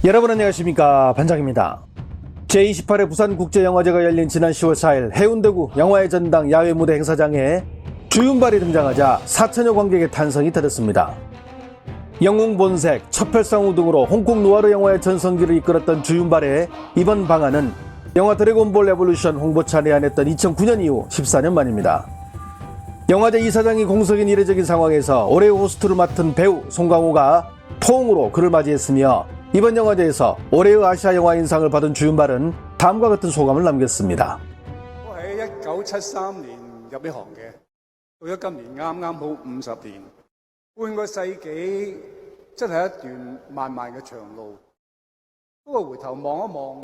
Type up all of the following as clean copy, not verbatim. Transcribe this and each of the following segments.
여러분 안녕하십니까, 반장입니다. 제28회 부산국제영화제가 열린 지난 10월 4일 해운대구 영화의 전당 야외 무대 행사장에 주윤발이 등장하자 4천여 관객의 탄성이 터졌습니다. 영웅 본색, 첩혈상우 등으로 홍콩 누아르 영화의 전성기를 이끌었던 주윤발의 이번 방한은 영화 드래곤볼 레볼루션 홍보차 내한했던 2009년 이후 14년 만입니다. 영화제 이사장이 공석인 이례적인 상황에서 올해 호스트를 맡은 배우 송강호가 포옹으로 그를 맞이했으며 이번 영화제에서 올해의 아시아 영화인상을 받은 주윤발은 다음과 같은 소감을 남겼습니다. 我喺1973年入呢行嘅，到咗今年啱啱好50年，半個世紀真係一段漫漫嘅長路。不過回頭望一望，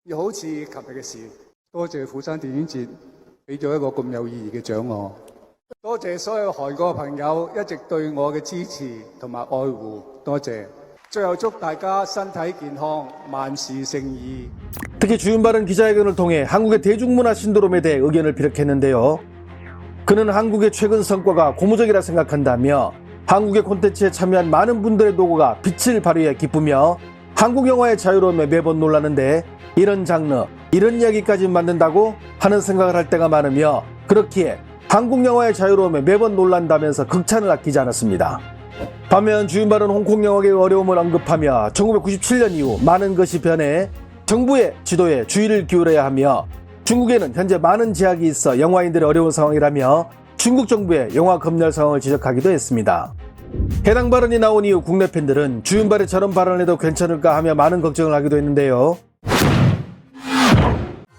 又好似琴日嘅事。多謝釜山電影節俾咗一個咁有意義嘅獎我。多謝所有韓國嘅朋友一直對我嘅支持同埋愛護，多謝。最後祝大家身體健康，萬事勝意。 특히 주윤발은 기자회견을 통해 한국의 대중문화 신도롬에 대해 의견을 비력했는데요. 그는 한국의 최근 성과가 고무적이라 생각한다며 한국의 콘텐츠에 참여한 많은 분들의 노고가 빛을 발휘해 기쁘며 한국 영화의 자유로움에 매번 놀라는데 이런 장르, 이런 이야기까지 만든다고 하는 생각을 할 때가 많으며 그렇기에 한국 영화의 자유로움에 매번 놀란다면서 극찬을 아끼지 않았습니다. 반면 주윤발은 홍콩 영화계의 어려움을 언급하며 1997년 이후 많은 것이 변해 정부의 지도에 주의를 기울여야 하며 중국에는 현재 많은 제약이 있어 영화인들의 어려운 상황이라며 중국 정부의 영화 검열 상황을 지적하기도 했습니다. 해당 발언이 나온 이후 국내 팬들은 주윤발이 저런 발언을 해도 괜찮을까 하며 많은 걱정을 하기도 했는데요.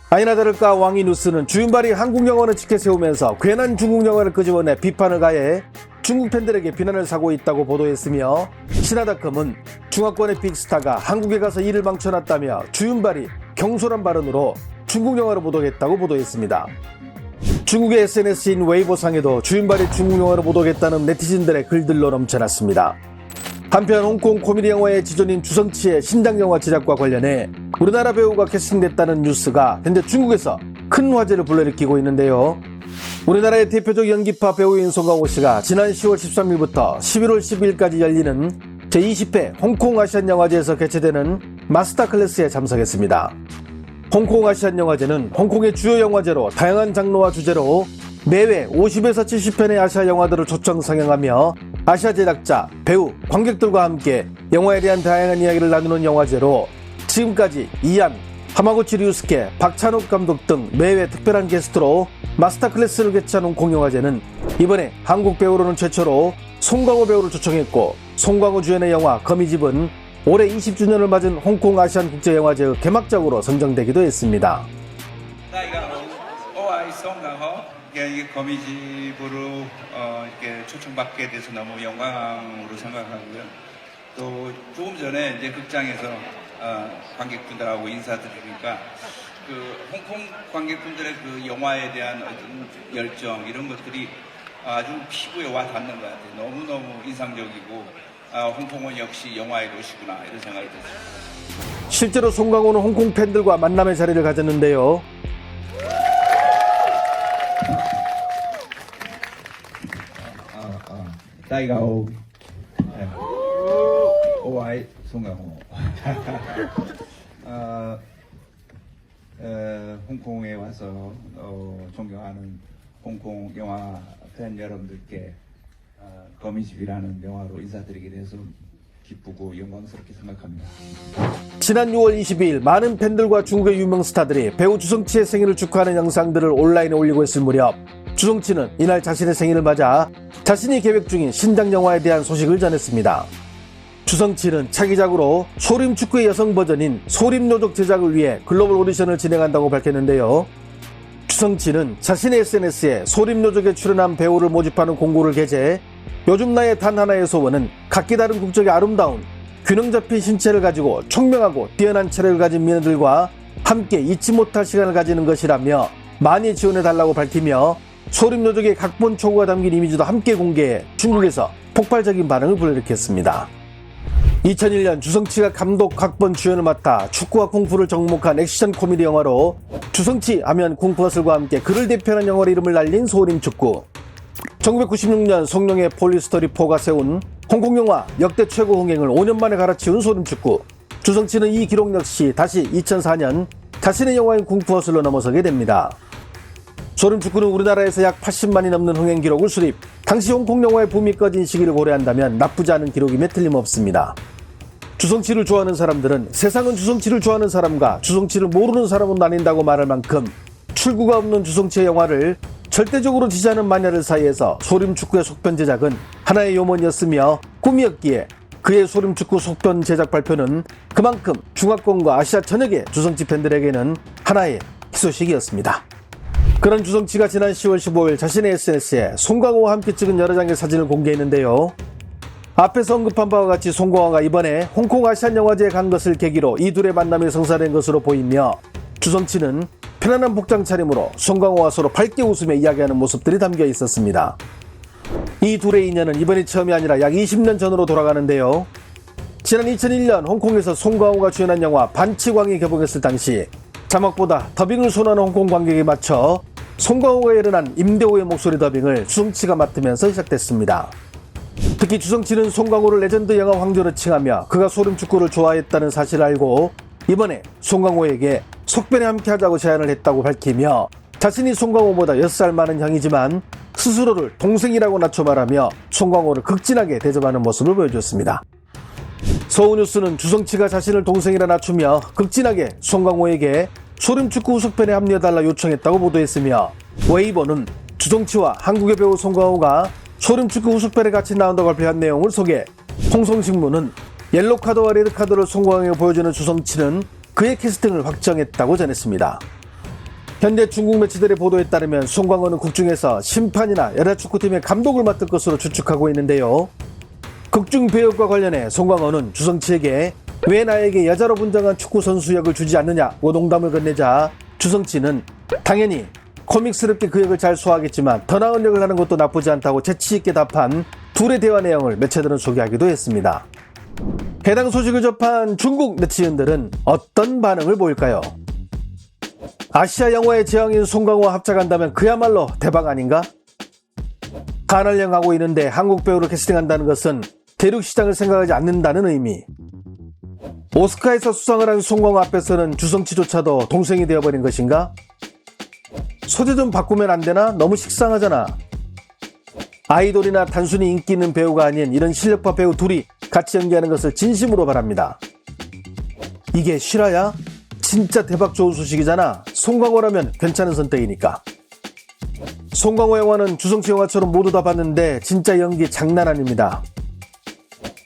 아니나 다를까 왕이뉴스는 주윤발이 한국 영화를 지켜세우면서 괜한 중국 영화를 끄집어내 비판을 가해 중국 팬들에게 비난을 사고 있다고 보도했으며 신화닷컴은 중화권의 빅스타가 한국에 가서 일을 망쳐놨다며 주윤발이 경솔한 발언으로 중국 영화를 보도했다고 보도했습니다. 중국의 SNS인 웨이보상에도 주윤발이 중국 영화를 보도했다는 네티즌들의 글들로 넘쳐났습니다. 한편 홍콩 코미디 영화의 지존인 주성치의 신작 영화 제작과 관련해 우리나라 배우가 캐스팅됐다는 뉴스가 현재 중국에서 큰 화제를 불러일으키고 있는데요. 우리나라의 대표적 연기파 배우인 송강호 씨가 지난 10월 13일부터 11월 12일까지 열리는 제20회 홍콩 아시안 영화제에서 개최되는 마스터 클래스에 참석했습니다. 홍콩 아시안 영화제는 홍콩의 주요 영화제로 다양한 장르와 주제로 매회 50에서 70편의 아시아 영화들을 초청 상영하며 아시아 제작자, 배우, 관객들과 함께 영화에 대한 다양한 이야기를 나누는 영화제로 지금까지 이안, 하마구치 류스케, 박찬욱 감독 등 매회 특별한 게스트로 마스터 클래스를 개최한 홍콩 영화제는 이번에 한국 배우로는 최초로 송강호 배우를 초청했고 송강호 주연의 영화 거미집은 올해 20주년을 맞은 홍콩 아시안 국제영화제의 개막작으로 선정되기도 했습니다. 이게 거미집으로 이렇게 초청받게 돼서 너무 영광으로 생각하고요. 또 조금 전에 이제 극장에서 관객분들하고 인사드리니까 그 홍콩 관객분들의 그 영화에 대한 어떤 열정 이런 것들이 아주 피부에 와 닿는 것 같아요. 너무너무 인상적이고 홍콩은 역시 영화의 도시구나 이런 생각이 들었습니다. 실제로 송강호는 홍콩 팬들과 만남의 자리를 가졌는데요. 大家好，我係송강호。 홍콩에 와서 존경하는 홍콩 영화 팬 여러분들께 거미집이라는 영화로 인사드리게 돼서 기쁘고 영광스럽게 생각합니다. 지난 6월 22일 많은 팬들과 중국의 유명 스타들이 배우 주성치의 생일을 축하하는 영상들을 온라인에 올리고 있을 무렵 주성치는 이날 자신의 생일을 맞아 자신이 계획 중인 신작 영화에 대한 소식을 전했습니다. 주성치는 차기작으로 소림 축구의 여성 버전인 소림요족 제작을 위해 글로벌 오디션을 진행한다고 밝혔는데요. 주성치는 자신의 SNS에 소림요족에 출연한 배우를 모집하는 공고를 게재해 요즘 나의 단 하나의 소원은 각기 다른 국적의 아름다운 균형 잡힌 신체를 가지고 총명하고 뛰어난 체력을 가진 미녀들과 함께 잊지 못할 시간을 가지는 것이라며 많이 지원해달라고 밝히며 소림요족의 각본 초고가 담긴 이미지도 함께 공개해 중국에서 폭발적인 반응을 불러일으켰습니다. 2001년 주성치가 감독, 각본, 주연을 맡아 축구와 쿵푸를 접목한 액션 코미디 영화로 주성치 하면 쿵푸허슬과 함께 그를 대표하는 영화로 이름을 날린 소림축구. 1996년 송룡의 폴리스토리4가 세운 홍콩 영화 역대 최고 흥행을 5년 만에 갈아치운 소림축구. 주성치는 이 기록 역시 다시 2004년 자신의 영화인 궁푸허슬로 넘어서게 됩니다. 소림축구는 우리나라에서 약 80만이 넘는 흥행 기록을 수립. 당시 홍콩 영화의 붐이 꺼진 시기를 고려한다면 나쁘지 않은 기록임에 틀림없습니다. 주성치를 좋아하는 사람들은 세상은 주성치를 좋아하는 사람과 주성치를 모르는 사람으로 나뉜다고 말할 만큼 출구가 없는 주성치의 영화를 절대적으로 지지하는 마녀들 사이에서 소림축구의 속편 제작은 하나의 요문이었으며 꿈이었기에 그의 소림축구 속편 제작 발표는 그만큼 중화권과 아시아 전역의 주성치 팬들에게는 하나의 희소식이었습니다. 그런 주성치가 지난 10월 15일 자신의 SNS에 송강호와 함께 찍은 여러 장의 사진을 공개했는데요. 앞에서 언급한 바와 같이 송강호가 이번에 홍콩 아시안 영화제에 간 것을 계기로 이 둘의 만남이 성사된 것으로 보이며 주성치는 편안한 복장 차림으로 송강호와 서로 밝게 웃으며 이야기하는 모습들이 담겨 있었습니다. 이 둘의 인연은 이번이 처음이 아니라 약 20년 전으로 돌아가는데요. 지난 2001년 홍콩에서 송강호가 주연한 영화 반치광이 개봉했을 당시 자막보다 더빙을 선호하는 홍콩 관객에 맞춰 송강호가 열연한 임대호의 목소리 더빙을 주성치가 맡으면서 시작됐습니다. 특히 주성치는 송강호를 레전드 영화 황제로 칭하며 그가 소림축구를 좋아했다는 사실을 알고 이번에 송강호에게 속편에 함께하자고 제안을 했다고 밝히며 자신이 송강호보다 6살 많은 형이지만 스스로를 동생이라고 낮춰 말하며 송강호를 극진하게 대접하는 모습을 보여줬습니다. 서울뉴스는 주성치가 자신을 동생이라 낮추며 극진하게 송강호에게 소림축구 후속편에 합류해달라 요청했다고 보도했으며 웨이버는 주성치와 한국의 배우 송강호가 소림축구 후속편에 같이 나온다고 발표한 내용을 소개. 홍성신문은 옐로카드와 레드카드를 송강호에게 보여주는 주성치는 그의 캐스팅을 확정했다고 전했습니다. 현재 중국 매체들의 보도에 따르면 송강호는 국중에서 심판이나 여자축구팀의 감독을 맡을 것으로 추측하고 있는데요. 극중 배역과 관련해 송강호는 주성치에게 왜 나에게 여자로 분장한 축구선수 역을 주지 않느냐고 농담을 건네자 주성치는 당연히 코믹스럽게 그 역을 잘 소화하겠지만 더 나은 역을 하는 것도 나쁘지 않다고 재치있게 답한 둘의 대화 내용을 매체들은 소개하기도 했습니다. 해당 소식을 접한 중국 네티즌들은 어떤 반응을 보일까요? 아시아 영화의 제왕인 송강호와 합작한다면 그야말로 대박 아닌가? 간헐령 하고 있는데 한국 배우를 캐스팅한다는 것은 대륙 시장을 생각하지 않는다는 의미. 오스카에서 수상을 한 송강호 앞에서는 주성치조차도 동생이 되어버린 것인가? 소재 좀 바꾸면 안 되나? 너무 식상하잖아. 아이돌이나 단순히 인기 있는 배우가 아닌 이런 실력파 배우 둘이 같이 연기하는 것을 진심으로 바랍니다. 이게 실화야? 진짜 대박 좋은 소식이잖아. 송강호라면 괜찮은 선택이니까. 송강호 영화는 주성치 영화처럼 모두 다 봤는데 진짜 연기 장난 아닙니다.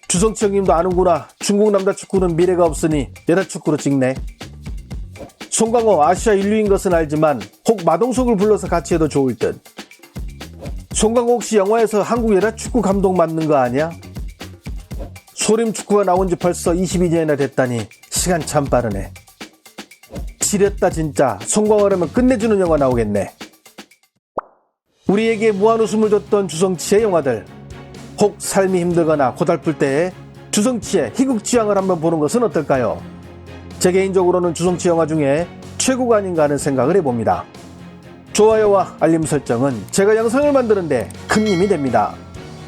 주성치 형님도 아는구나. 중국 남자 축구는 미래가 없으니 여자 축구로 찍네. 송강호 아시아 인류인 것은 알지만 혹 마동석을 불러서 같이 해도 좋을 듯. 송강호 혹시 영화에서 한국 여자 축구 감독 맡는 거 아니야? 소림축구가 나온 지 벌써 22년이나 됐다니 시간 참 빠르네. 지렸다 진짜. 송강호라면 끝내주는 영화 나오겠네. 우리에게 무한 웃음을 줬던 주성치의 영화들. 혹 삶이 힘들거나 고달플 때에 주성치의 희극지향을 한번 보는 것은 어떨까요? 제 개인적으로는 주성치 영화 중에 최고가 아닌가 하는 생각을 해봅니다. 좋아요와 알림 설정은 제가 영상을 만드는데 큰 힘이 됩니다.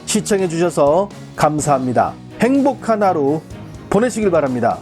시청해주셔서 감사합니다. 행복한 하루 보내시길 바랍니다.